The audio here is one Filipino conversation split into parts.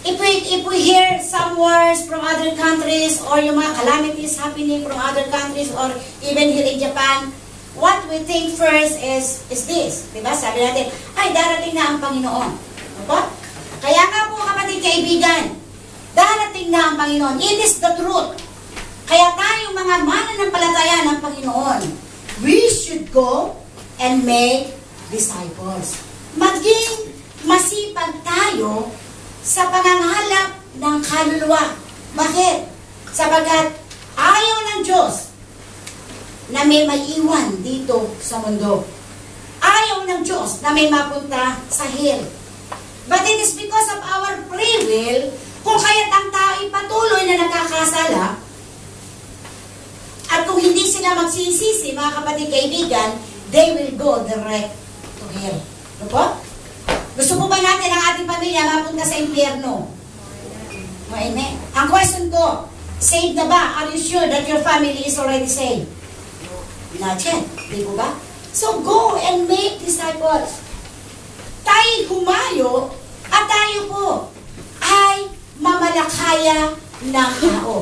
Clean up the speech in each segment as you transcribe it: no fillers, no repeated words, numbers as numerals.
if we hear some wars from other countries or yung mga calamities happening from other countries or even here in Japan, what we think first is this. Diba? Sabi natin, ay, darating na ang Panginoon. Opo? Kaya nga po, kapatid kaibigan, darating na ang Panginoon. It is the truth. Kaya tayong mga mananampalataya ng Panginoon, we should go and make disciples. Maging masipag tayo sa pangangalap ng kaluluwa. Bakit? Sabagat ayaw ng Diyos na may maiwan dito sa mundo. Ayaw ng Diyos na may mapunta sa hell. But it is because of our free will, kung kaya't ang tao ay patuloy na nakakasala, at kung hindi sila magsisisi, mga kapatid kaibigan, they will go direct to hell. Ano po? Gusto po ba natin ang ating pamilya mapunta sa impyerno? Amen. Ang question ko, saved na ba? Are you sure that your family is already saved? Not yet. Di po ba? So go and make disciples. Tayo humayo at tayo po ay mamalakaya ng tao.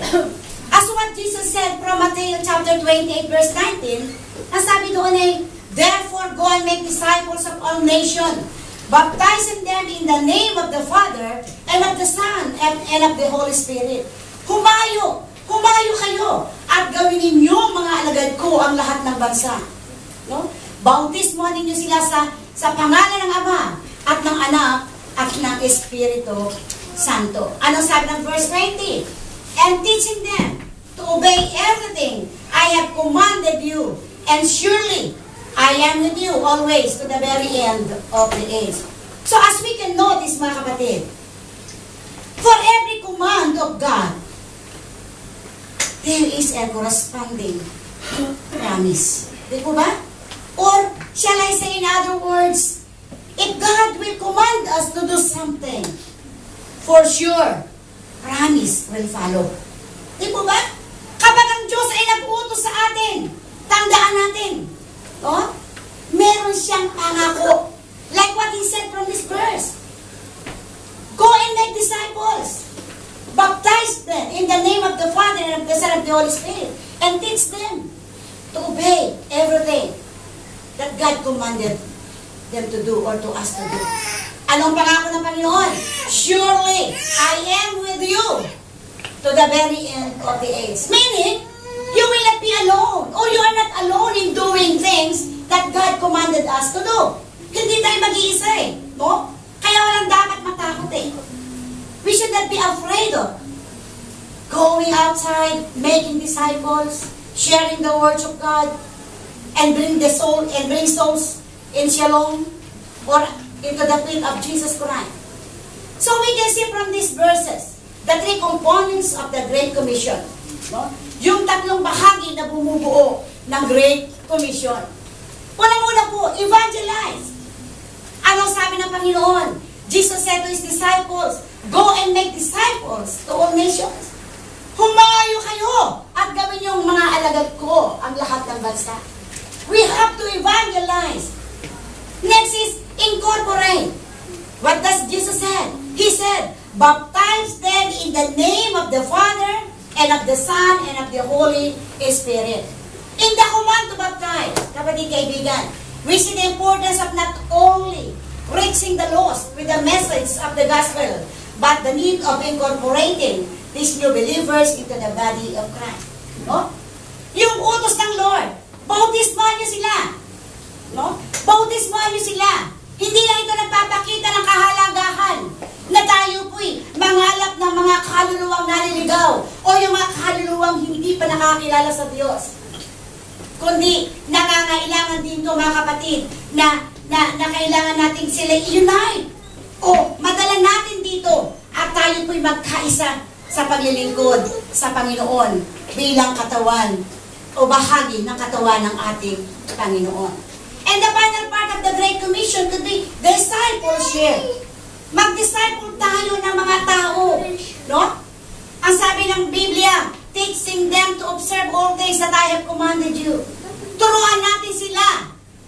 As what Jesus said from Matthew chapter 28 verse 19, ang sabi doon ay, therefore go and make disciples of all nations, baptizing them in the name of the Father and of the Son and of the Holy Spirit. Humayo kayo at gawin ninyo mga alagad ko ang lahat ng bansa. No? Bautismo ninyo sila sa pangalan ng Ama at ng Anak at ng Espiritu Santo. Ano sabi ng verse 20? And teaching them to obey everything I have commanded you, and surely I am with you always to the very end of the age. So as we can notice, mga kapatid, for every command of God, there is a corresponding promise. Di po ba? Or, shall I say in other words, if God will command us to do something, for sure, promise will follow. Di po ba? Kapag ang Diyos ay nag-uutos sa atin, tandaan natin, no? Meron siyang pangako. Like what He said from this verse. Go and make disciples. Baptize them in the name of the Father and of the Son and of the Holy Spirit. And teach them to obey everything that God commanded them to do or to us to do. Anong pangako ng Panginoon? Surely, I am with you to the very end of the age. Meaning, you will not be alone or you are not alone in doing things that God commanded us to do. Hindi tayo mag-iisa eh. No? Kaya walang dapat matakot eh. We should not be afraid of going outside, making disciples, sharing the words of God, and bring souls in shalom or into the feet of Jesus Christ. So we can see from these verses the three components of the Great Commission. No? Yung tatlong bahagi na bumubuo ng Great Commission. Unang-una po, evangelize. Anong sabi ng Panginoon? Jesus said to His disciples, go and make disciples to all nations. Humayo kayo at gawin yung mga alagad ko ang lahat ng bansa. We have to evangelize. Next is incorporate. What does Jesus say? He said, baptize them in the name of the Father and of the Son and of the Holy Spirit. In the command to baptize, kapatid kaibigan, we see the importance of not only reaching the lost with the message of the gospel, but the need of incorporating these new believers into the body of Christ. No? Yung utos ng Lord, bautismohan niyo sila. No? Bautismohan niyo sila. Hindi lang ito nagpapakita ng kahalagahan na tayo po'y mangalap ng mga kaluluwang naliligaw o yung mga kaluluwang hindi pa nakakilala sa Diyos. Kundi nangangailangan din ito, mga kapatid, na kailangan natin sila i-unite o madala natin dito at tayo po'y magkaisa sa paglilingkod sa Panginoon bilang katawan o bahagi ng katawan ng ating Panginoon. And the final part of the Great Commission could be discipleship. Mag-disciple tayo ng mga tao. No? Ang sabi ng Biblia, teaching them to observe all things that I have commanded you. Turuan natin sila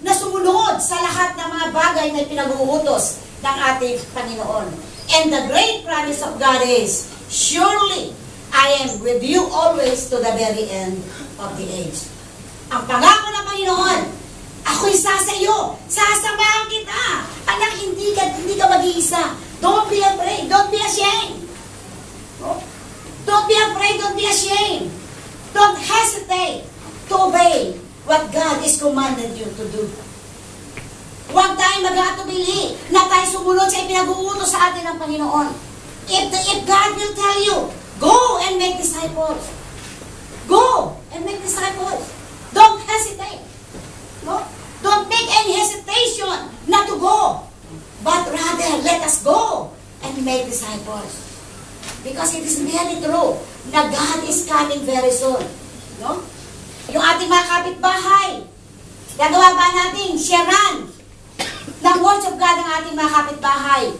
na sumunod sa lahat ng mga bagay na pinag-uutos ng ating Panginoon. And the great promise of God is, surely, I am with you always to the very end of the age. Ang pangako ng Panginoon, ako'y sasayo, sasamahan kita. Anak, hindi ka mag-iisa. Don't be afraid, don't be ashamed. Don't be afraid, don't be ashamed. Don't hesitate to obey what God is commanded you to do. Huwag tayong mag-atubili na tayo sumunod sa ipinag-uutos sa atin ng Panginoon. If God will tell you, go and make disciples. Go and make disciples. Don't hesitate. No? Don't make any hesitation not to go. But rather, let us go and make disciples. Because it is very true na God is coming very soon. No? Yung ating mga kapitbahay, gagawa ba natin sharean ng words of God ng ating mga kapitbahay?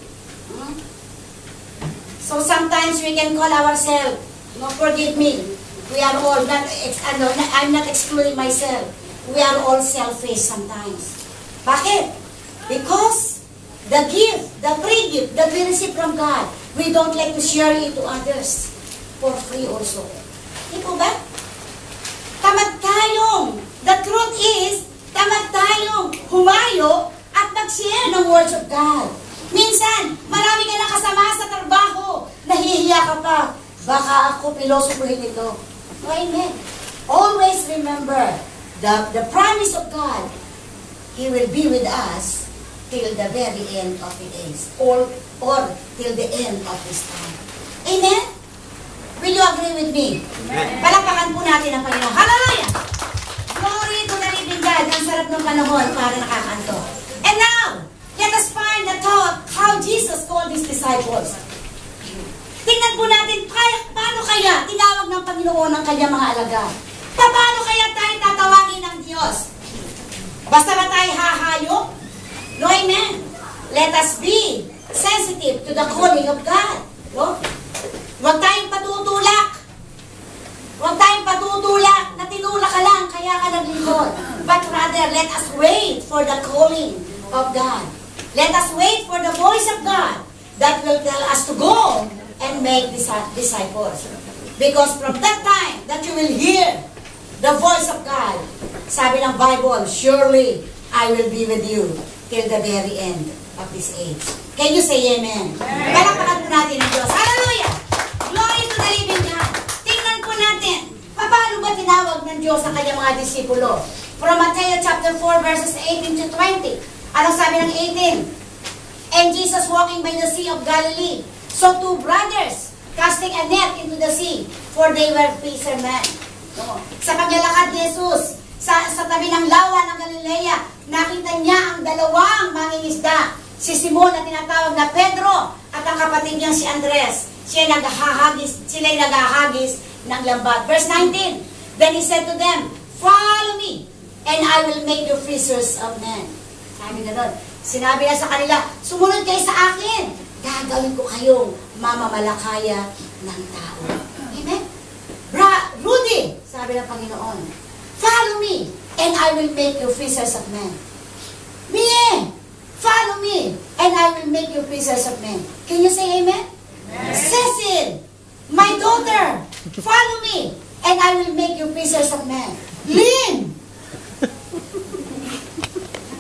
So sometimes we can call ourselves, no, forgive me, we are all, I'm not excluding myself, we are all selfish sometimes. Bakit? Because the gift, the free gift that we receive from God, we don't like to share it to others for free also. Di po ba? Tamad tayong, the truth is, tamad tayong humayo at mag-share ng words of God. Minsan, marami ka na kasama sa trabaho, nahihiya ka pa, baka ako pilosopuhin ito. No, amen. Always remember, the promise of God, He will be with us till the very end of the days, or till the end of this time. Amen? Will you agree with me? Amen. Palakpakan po natin ang Panginoon. Hallelujah! Glory to the living God. Ang sarap ng panahon para nakakanto. And now, let us find the thought how Jesus called His disciples. Tingnan po natin, paano kaya tinawag ng Panginoon ang kanyang mga alagad? Paano kaya tayo tatawagin ng Diyos? Basta ba tayo hahayo? No, amen. Let us be sensitive to the calling of God. No? Huwag tayong patutulak. Huwag tayong patutulak na tinulak ka lang, kaya ka naglingkod. But rather, let us wait for the calling of God. Let us wait for the voice of God that will tell us to go and make disciples. Because from that time that you will hear the voice of God, sabi ng Bible, surely I will be with you till the very end of this age. Can you say amen? Palakpakan po natin ang Diyos. Hallelujah! Glory to the living God. Tingnan po natin, paano ba tinawag ng Diyos ang kanyang mga disipulo? From Matthew chapter 4 verses 18 to 20. Anong sabi ng 18? And Jesus walking by the sea of Galilee, saw two brothers casting a net into the sea, for they were fishermen. No. Sa paglalakad ni Jesus, sa tabi ng lawa ng Galilea, nakita niya ang dalawang mangingisda. Si Simon na tinatawag na Pedro at ang kapatid niyang si Andres. Sila'y naghahagis ng lambat. Verse 19, then He said to them, follow me, and I will make you fishers of men. Sabi na doon, sinabi na sa kanila, sumunod kayo sa akin, gagawin ko kayong mamamalakaya ng tao. Amen? Rudy, sabi ng Panginoon, follow me, and I will make you fishers of men. Mie, follow me, and I will make you fishers of men. Can you say amen? Amen. Cecil, my daughter, follow me, and I will make you fishers of men. Lynn,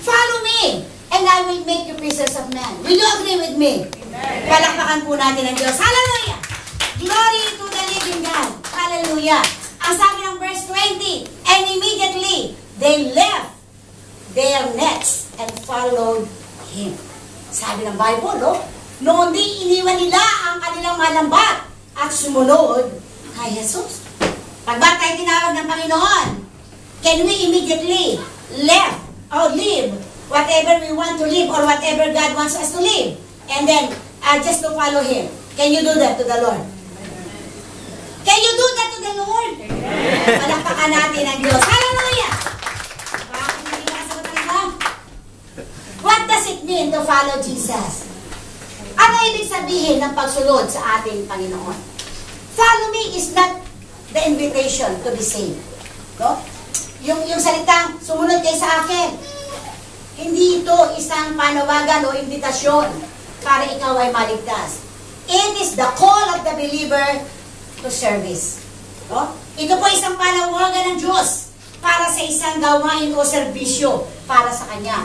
follow me, and I will make you fishers of men. Will you agree with me? Amen. Palakpakan po natin ang Diyos. Hallelujah! Glory to the living God. Hallelujah! Ang sabi ng verse 20, and immediately they left their nets and followed Him. Sabi ng Bible, no? Noon di iniwan nila ang kanilang malambat at sumunod kay Jesus. Pag ba tayo tinawag ng Panginoon, can we immediately left or leave whatever we want to live or whatever God wants us to live, and then just to follow Him? Can you do that to the Lord? Can you do that to the Lord? Palakpakan natin ang Diyos. Hallelujah! Bakit hindi nasagot talaga? What does it mean to follow Jesus? Ano ibig sabihin ng pagsunod sa ating Panginoon? Follow me is not the invitation to be saved. No? Yung salitang, sumunod kayo sa akin, hindi ito isang panawagan o invitasyon para ikaw ay maligtas. It is the call of the believer to service. No? Ito po isang panawagan ng Diyos para sa isang gawain o serbisyo para sa Kanya.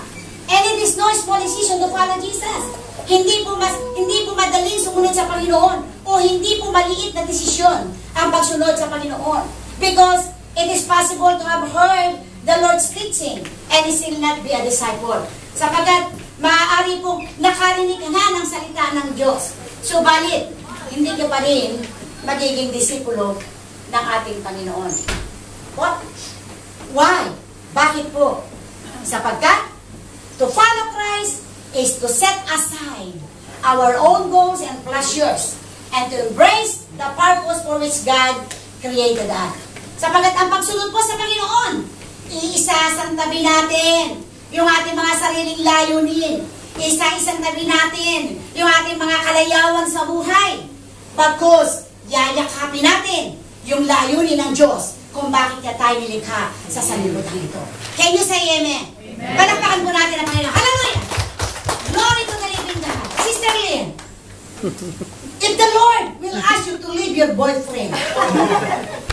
And it is no small decision to follow Jesus. Hindi po madaling sumunod sa Panginoon o hindi po maliit na desisyon ang pagsunod sa Panginoon. Because it is possible to have heard the Lord's teaching and still not be a disciple. Sapagkat maaari po nakarinig ka na ng salita ng Diyos. Subalit, hindi ka pa rin magiging disipulo ng ating Panginoon. What? Why? Bakit po? Sapagkat to follow Christ is to set aside our own goals and pleasures and to embrace the purpose for which God created us. Sapagkat ang pagsunod po sa Panginoon, iisa-isang tabi natin yung ating mga sariling layunin. Isa-isang tabi natin yung ating mga kalayawan sa buhay. Bagkus, yayakapin natin yung layunin ng Diyos kung bakit niya tayo nilikha sa sanlibutan ito. Can you say amen? Amen. Palakpakan po natin ang Panginoon. Hallelujah! Glory to the living God. Sister Lynn, if the Lord will ask you to leave your boyfriend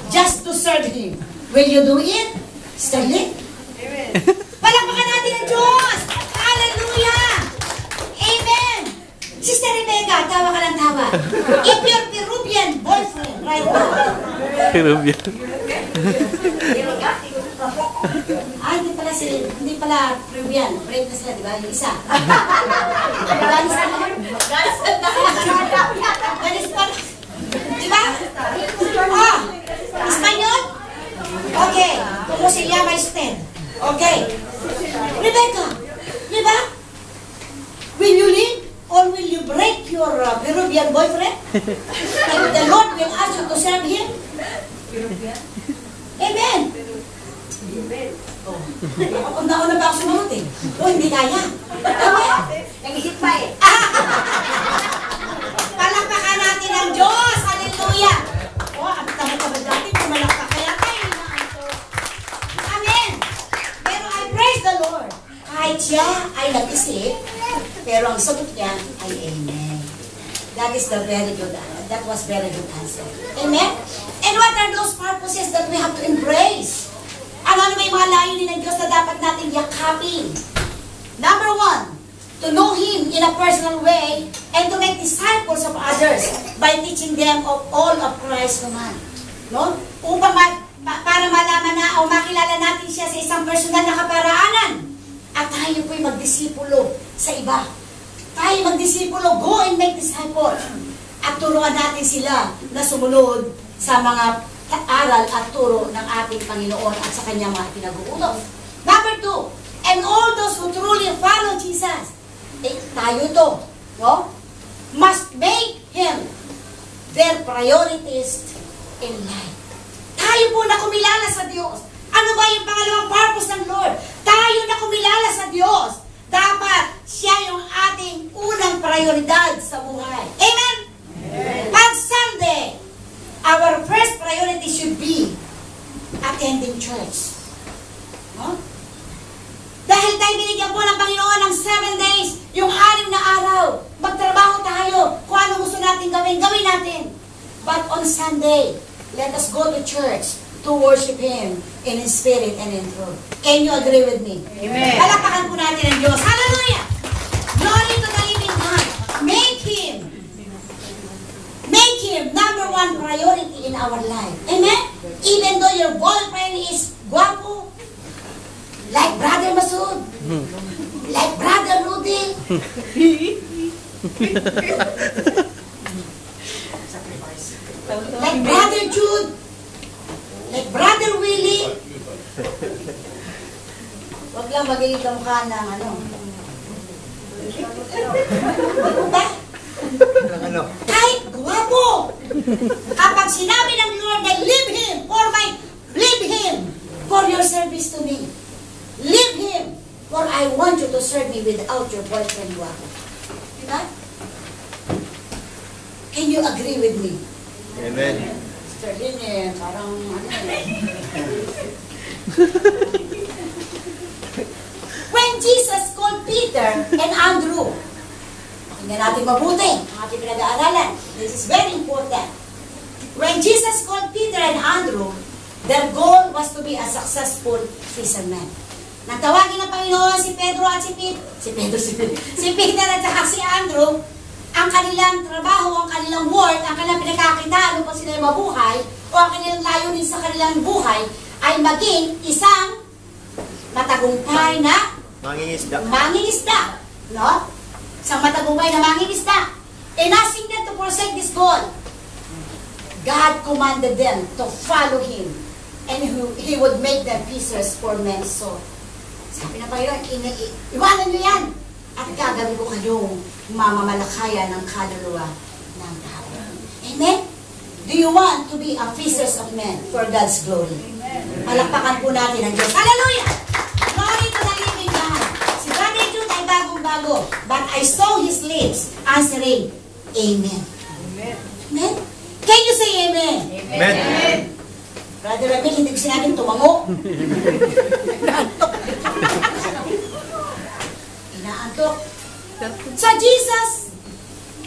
just to serve Him, will you do it? Sister Lynn? Amen. Palakpakan natin ang Diyos! Hallelujah! Amen! Sister Rebecca, tawa ka ng tawa. If your Peruvian boyfriend right now. Peruvian. Hindi pala Peruvian. Break na sila, di ba? Yung isa. Ganis pa naman. Ganis pa. Di ba? Oh, Espanyol? Okay. Como se llama usted? Okay. Rebecca, di ba? Will you leave? Or will you break your Peruvian boyfriend? And the Lord will ask you to serve Him? Amen. Oh, nauna ba ako sumunod eh? Oh, hindi kaya. Nag-isip pa eh. Palakpakan natin ang Diyos. Hallelujah. Oh, ang tama-tama dati. Pumalakpak kaya tayo. Amen. Pero I praise the Lord. Kahit siya ay nag-isip, pero ang sagot niya ay amen. That is the very good, that was very good answer. Amen? And what are those purposes that we have to embrace? Ano may mga layunin ng Diyos na dapat natin yakapin? Number one, to know Him in a personal way and to make disciples of others by teaching them of all of Christ's command. No? Upang para malaman na o makilala natin siya sa isang personal na kaparaanan. At tayo po'y magdisipulo sa iba. Tayo magdisipulo, go and make disciples. At turuan natin sila na sumunod sa mga aral at turo ng ating Panginoon at sa kanyang mga pinag-uutos. Number two, and all those who truly follow Jesus, tayo to, no? Must make Him their priorities in life. Tayo po na kumilala sa Diyos. Ano ba yung pangalawang purpose ng Lord? Tayo na kumilala sa Diyos. Dapat siya yung ating unang prioridad sa buhay. Amen? Amen. Pag Sunday, our first priority should be attending church. No? Dahil tayo binigyan po ng Panginoon ng 7 days, yung 6 na araw, magtrabaho tayo. Kung ano gusto natin gawin, gawin natin. But on Sunday, let us go to church to worship Him in spirit and in truth. Can you agree with me? Amen. Palakpakan po natin ang Diyos. Hallelujah! Glory to the living God. Make Him number one priority in our life. Amen? Even though your boyfriend is guapo, like Brother Masud, like Brother Rudy, like Brother Jude, like Brother Willie. Wag lang magiging kamukha ng ano. Ba? Kahit guwapo. Kapag sinabi ng Lord na leave Him for your service to me. Leave Him for I want you to serve me without your boyfriend guwapo. Diba? Can you agree with me? Amen. Sister Lynn eh, parang ano eh. When Jesus called Peter and Andrew, Tingnan natin mabuti ang ating pinag-aaralan. This is very important. When Jesus called Peter and Andrew, their goal was to be a successful fisherman. Nang tawagin ng Panginoon si Pedro at si Peter at saka si Andrew, ang kanilang trabaho, ang kanilang work, ang kanilang pinagkakitaan upang sila mabuhay, o ang kanilang layunin sa kanilang buhay, ay maging isang matagumpay na mangingisda. No? Isang matagumpay na mangingisda. And asking them to forsake this goal, God commanded them to follow Him, and He would make them fishers for men's soul. Sabi na Panginoon, iwanan nyo yan, at gagawin ko kayong mamamalakaya ng kaluluwa ng tao. Amen? Do you want to be a fishers of men for God's glory? Palakpakan po natin ang Diyos. Hallelujah! Glory to the living God. Si Brother Jude ay bagong-bago, but I saw his lips answering, Amen. Amen? Can you say Amen? Amen. Brother Ramil, hindi ko sinabing tumango. Inaantok. So Jesus,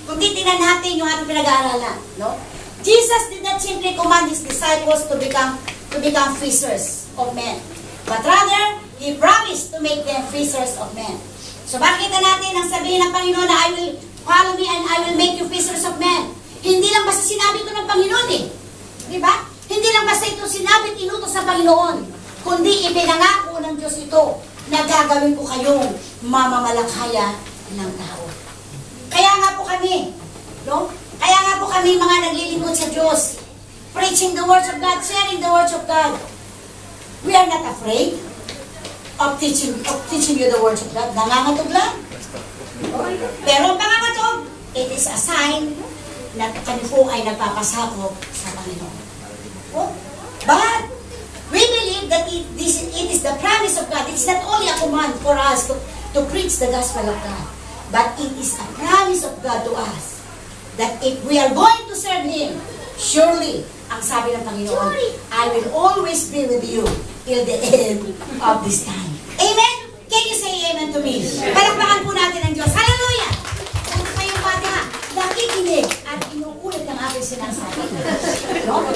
kung titignan natin yung ating pinag-aaralan, no? Jesus did not simply command His disciples to become fishers of men, but rather, He promised to make them fishers of men. So makita natin ang sabihin ng Panginoon na I will follow me and I will make you fishers of men. Hindi lang basta sinabi ito ng Panginoon eh. Di ba? Hindi lang basta ito sinabi at inutos sa Panginoon, kundi ipinangako ng Diyos ito na gagawin ko kayong mamamalakaya ng tao. Kaya nga po kami, no? Kaya nga po kami mga naglilingkod sa Diyos, preaching the words of God, sharing the words of God. We are not afraid of teaching you the words of God. Nangangatog lang. Pero ang pangangatog, it is a sign na kami po ay nagpapasakop sa Panginoon. But we believe that it is the promise of God. It's not only a command for us to preach the gospel of God, but it is a promise of God to us that if we are going to serve Him, surely, ang sabi ng Panginoon, I will always be with you till the end of this time. Amen? Can you say amen to me? Palakpakan po natin ang Diyos. Hallelujah! Kung kayong bata, nakikinig at inuulit ang aking sinasabi. No?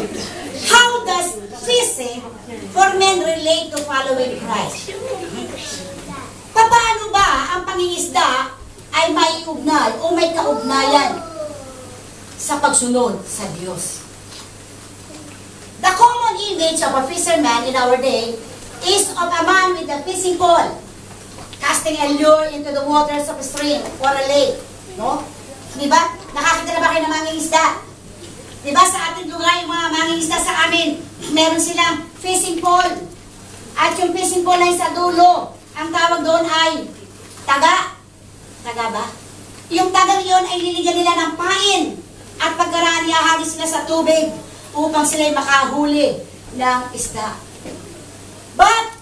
How does fishing for men relate to following Christ? Paano ba ang pangingisda ay may ugnay o may kaugnayan sa pagsunod sa Diyos? The common image of a fisherman in our day is of a man with a fishing pole, casting a lure into the waters of a stream or a lake. No? Diba? Nakakita na ba kayo ng mangingisda? Diba sa ating lugar, yung mga mangingisda sa amin, meron silang fishing pole. At yung fishing pole ay sa dulo. Ang tawag doon ay taga. Taga ba? Yung tagang iyon ay liligyan nila ng pain. At pagkaraan ihahagis sila sa tubig upang sila'y makahuli ng isda. But,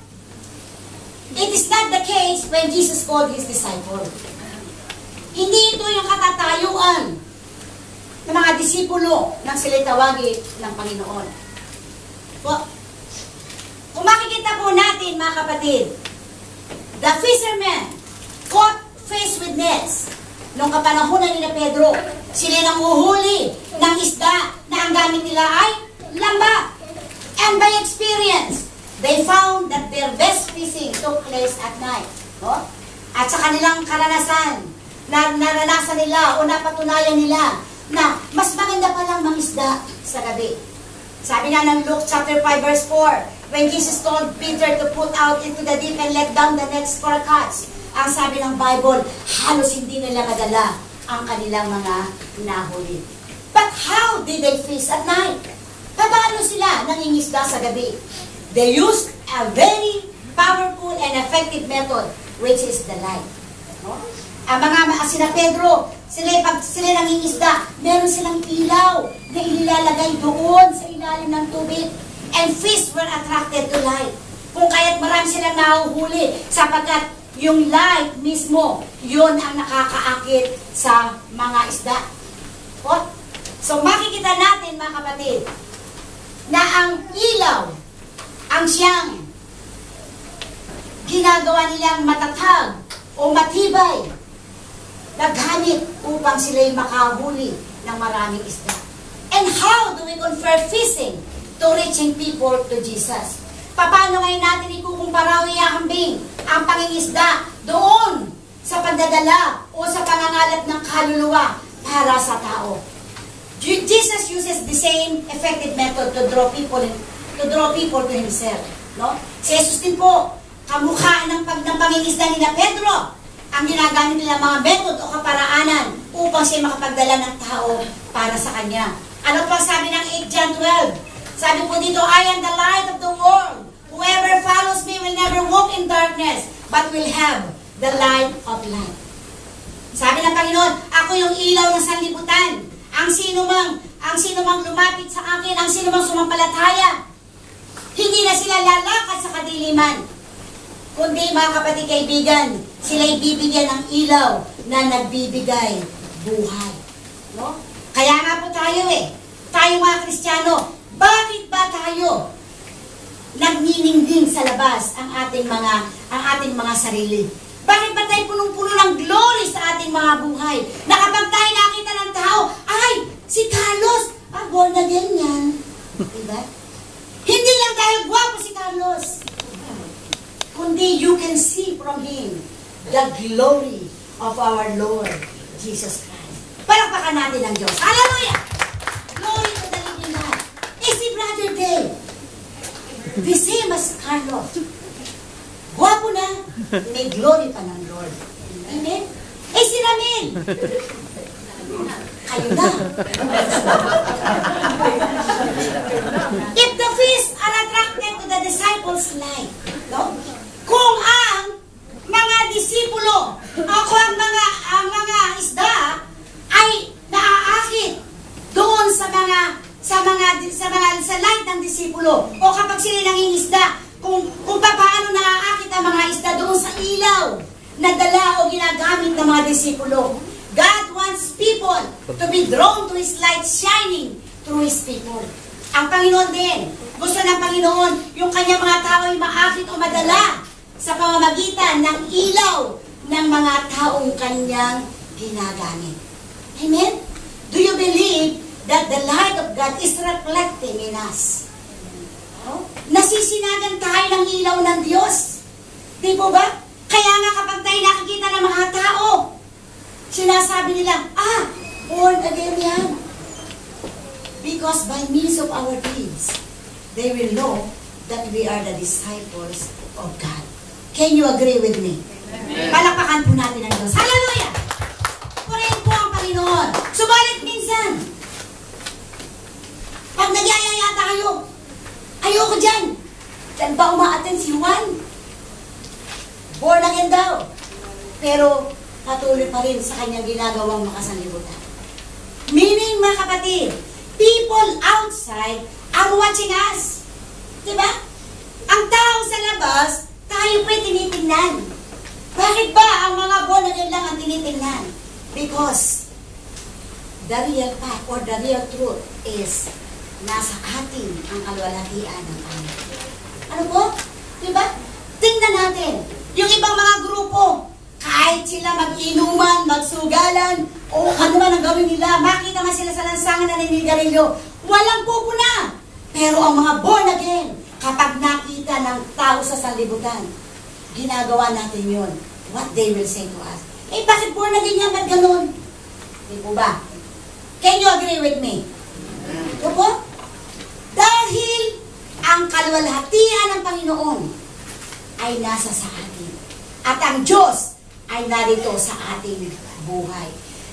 it is not the case when Jesus called His disciples. Hindi ito yung katatayuan ng mga disipulo nang sila'y tawagin ng Panginoon. Kung makikita po natin, mga kapatid, the fishermen caught fish with nets. Nung kapanahunan ni Pedro, sila nang uhuli ng isda na ang gamit nila ay lamba. And by experience, they found that their best fishing took place at night. No? At sa kanilang karanasan, naranasan nila o napatunayan nila na mas maganda palang mangisda sa gabi. Sabi nga ng Luke chapter 5 verse 4, when Jesus told Peter to put out into the deep and let down the nets for catch, ang sabi ng Bible, halos hindi nila madala ang kanilang mga nahuli. But how did they fish at night? Paano sila nangingisda sa gabi? They used a very powerful and effective method, which is the light. No? Ang mga sina Pedro, pag sila nangingisda, meron silang ilaw na inilalagay doon sa ilalim ng tubig. And fish were attracted to light. Kung kaya't marami silang nahuhuli sapagkat yung light mismo, yun ang nakakaakit sa mga isda. So makikita natin, mga kapatid, na ang ilaw, ang siyang ginagawa nilang matatag o matibay nagamit upang sila'y makahuli ng maraming isda. And how do we confer fishing to reaching people to Jesus? Paano ngayon natin ikukumpara o iahambing ang pangingisda doon sa pagdadala o sa pangangalat ng kaluluwa para sa tao? Jesus uses the same effective method to draw people to himself. No? Si Jesus din po, kamukha ng pangingisda ni Pedro, ang ginagamit nila mga method o kaparaanan upang siya makapagdala ng tao para sa kanya. Ano po sabi ng 8 John 12? Sabi po dito, I am the light of the world. Whoever follows me will never walk in darkness, but will have the light of life. Sabi ng Panginoon, ako yung ilaw ng sanlibutan. Ang sino mang lumapit sa akin, ang sino mang sumampalataya, hindi na sila lalakad sa kadiliman. Kundi mga kapatid kaibigan, sila'y bibigyan ng ilaw na nagbibigay buhay. No? Kaya nga po tayo tayo mga Kristiyano, bakit ba tayo nagniningning sa labas ang ating mga sarili? Bakit ba tayo punong-puno ng glory sa ating mga buhay? Na kapag tayo nakita ng tao, ay, si Carlos, born again yan. Diba? Hindi lang dahil gwapo si Carlos, kundi you can see from him the glory of our Lord Jesus Christ. Palakpakan natin ang Diyos. Hallelujah! Glory to the living God. Si Brother Dave, the same as Carlos. Gwapo na, may glory pa ng Lord. Amen? Si Ramil, kayo na. If the fish are attracted to the disciples' light, no? Kung ang mga disipulo o kung ang mga isda ay naaakit doon sa light ng disipulo o kapag sila nangingisda, kung paano naaakit ang mga isda doon sa ilaw na dala o ginagamit ng mga disipulo. God wants people to be drawn to His light shining through His people. Ang Panginoon din, gusto ng Panginoon yung kanyang mga tao ay maakit o madala sa pamamagitan ng ilaw ng mga taong kanyang ginagamit. Amen? Do you believe that the light of God is reflecting in us? Nasisinagan tayo ng ilaw ng Diyos. Di po ba? Kaya nga kapag tayo nakikita ng mga tao, sinasabi nila, born again yan. Because by means of our deeds, they will know that we are the disciples of God. Can you agree with me? Amen. Palakpakan po natin ang Diyos. Hallelujah! Purihin po ang Panginoon. Subalit minsan, pag nagyayaya tayo, ayoko dyan. Saan ba umaattend si Juan? Born again daw. Pero patuloy pa rin sa kanyang ginagawang makasanlibutan. Meaning, mga kapatid, people outside are watching us. Diba? Ang tao sa labas, tayo po'y tinitingnan. Bakit ba ang mga born again lang ang tinitingnan? Because the real fact or the real truth is nasa atin ang kalwalhatian ng Panginoon. Ano po? Diba? Tingnan natin. Yung ibang mga grupo, kahit sila mag-inuman, magsugalan, o ano man ang gawin nila, makita man sila sa lansangan na naninigarilyo, walang pupuna. Pero ang mga born again, kapag nakita ng tao sa sanlibutan, ginagawa natin yun. What they will say to us. Bakit born again yan? Ba't ganun? Di po ba? Can you agree with me? Ito po? Dahil ang kalwalhatian ng Panginoon ay nasa sa atin. At ang Diyos ay narito sa ating buhay.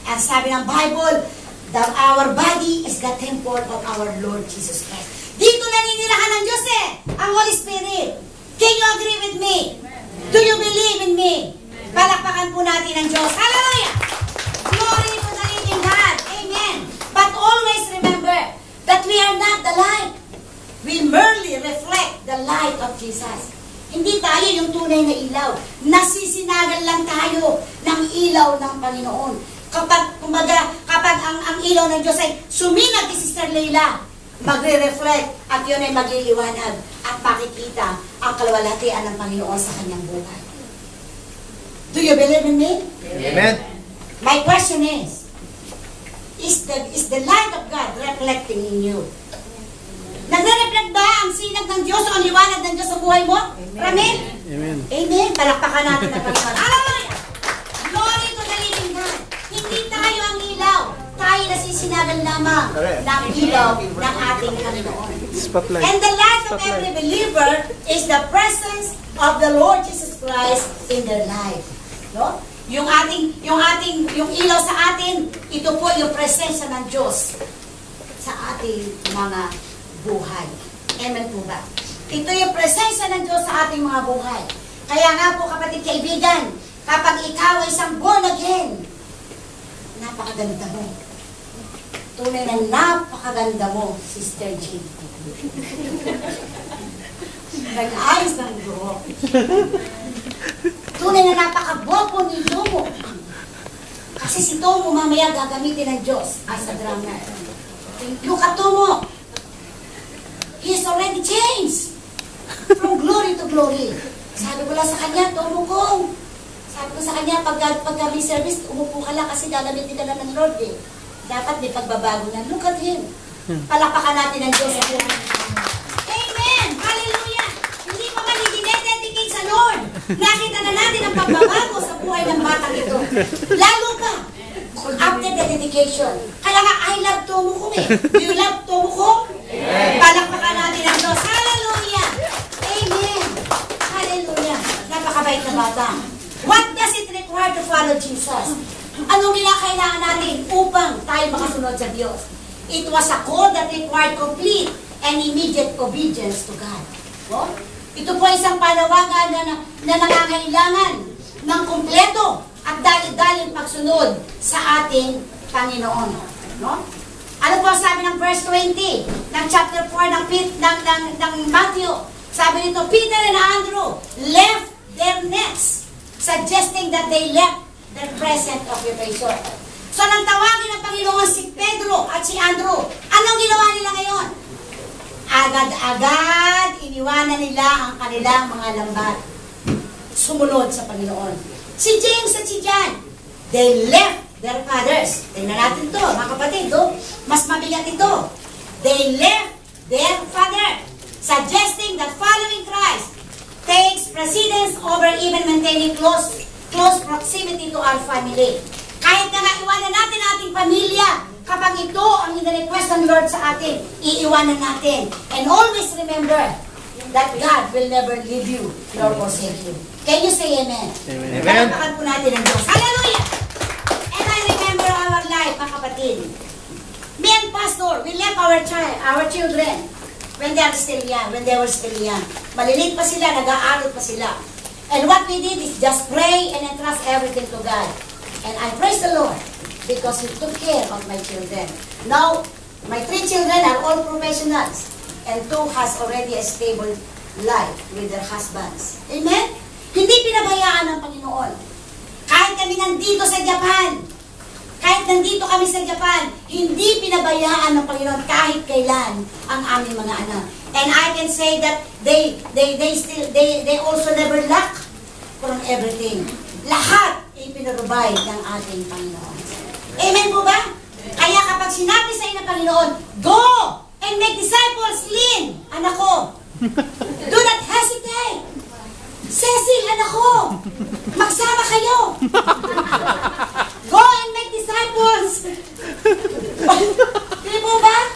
At sabi ng Bible, that our body is the temple of our Lord Jesus Christ. Dito naninirahan ng Diyos ang Holy Spirit. Can you agree with me? Do you believe in me? Palakpakan po natin ang Diyos. Hallelujah! Glory to the living God. Amen. But always remember that we are not the light. We merely reflect the light of Jesus. Hindi tayo yung tunay na ilaw. Nasisinagan lang tayo ng ilaw ng Panginoon. Kapag ang ilaw ng Diyos ay suminag kay Sister Leila, magre-reflect at yun ay magliliwanag at makikita ang kalwalhatian ng Panginoon sa kanyang buhay. Do you believe in me? Amen. My question is the light of God reflecting in you? Nagre-reflect ba ang sinag ng Diyos o ang liwanag ng Diyos sa buhay mo? Amen? Amen. Amen. Palakpakan natin ang Panginoon. Hallelujah! Glory to the living God. Hindi tayo ang ilaw. Tayo nasisinagan lamang ng ilaw ng ating Panginoon. Spotlight. And the life of every believer is the presence of the Lord Jesus Christ in their life. No? Yung ilaw sa atin, ito po yung presensya ng Diyos sa ating mga buhay. Amen po ba? Ito yung presensya ng Diyos sa ating mga buhay. Kaya nga po, kapatid kaibigan, kapag ikaw ay isang born again, napakaganda mo. Tunay na napakaganda mo, Sister Jean. Nag-ayos ng buhok. Tunay na napakagwapo ni Tomo. Kasi si Tomo mamaya gagamitin ng Diyos as a drummer. Look at Tomo. He's already changed. From glory to glory. Sabi ko lang sa kanya, Tomo ko. Sabi ko sa kanya, pag may service, umupo ka lang kasi gagamitin ka lang ng Lord eh. Dapat may pagbabago na. Look at him. Palakpakan natin ang Diyos sa buhay. Amen! Hallelujah! Hindi pa man i-dedicate sa Lord. Nakita na natin ang pagbabago sa buhay ng batang ito. Lalo pa, after the dedication. Kaya nga, I love Tomo ko eh. Do you love Tomo ko? Palakpakan natin ang Diyos. Hallelujah! Amen! Hallelujah! Napakabait na bata. What does it require to follow Jesus? Anong kailangan natin upang tayo makasunod sa Diyos? It was a call that required complete and immediate obedience to God. No? Ito po isang panawagan na nangangailangan ng kumpleto at dali-daling pagsunod sa ating Panginoon. No? Ano po sabi ng verse 20 ng chapter 4 ng Matthew? Sabi nito, Peter and Andrew left their nets, suggesting that they left their present occupation. So nang tawagin ng Panginoon si Pedro at si Andrew, anong ginawa nila ngayon? Agad-agad iniwanan nila ang kanilang mga lambat. Sumunod sa Panginoon. Si James at si John, they left their fathers. Tingnan natin to, mga kapatid, mas mabigat ito. They left their father, suggesting that following Christ takes precedence over even maintaining close proximity to our family. Kahit na iwanan natin ating pamilya, kapag ito ang in-request ng Lord sa atin, iiwanan natin. And always remember that God will never leave you nor forsake you. Can you say amen? Amen. Palakpakan po natin ang Diyos. Hallelujah! And I remember our life, mga kapatid. Me and Pastor, we left our children when they were still young. Maliliit pa sila, nag-aaral pa sila. And what we did is just pray and entrust everything to God. And I praise the Lord because He took care of my children. Now, my 3 children are all professionals and 2 has already a stable life with their husbands. Amen? Hindi pinabayaan ng Panginoon. Kahit kami nandito sa Japan, hindi pinabayaan ng Panginoon kahit kailan ang aming mga anak. And I can say that they also never lack from everything. Lahat ay pinarubay ng ating Panginoon. Amen po ba? Kaya kapag sinabi sa inyo ng Panginoon, go and make disciples, Lynn, anak ko, do not hesitate. Cecil, anak ko, magsama kayo. Go and make disciples. Hindi po ba?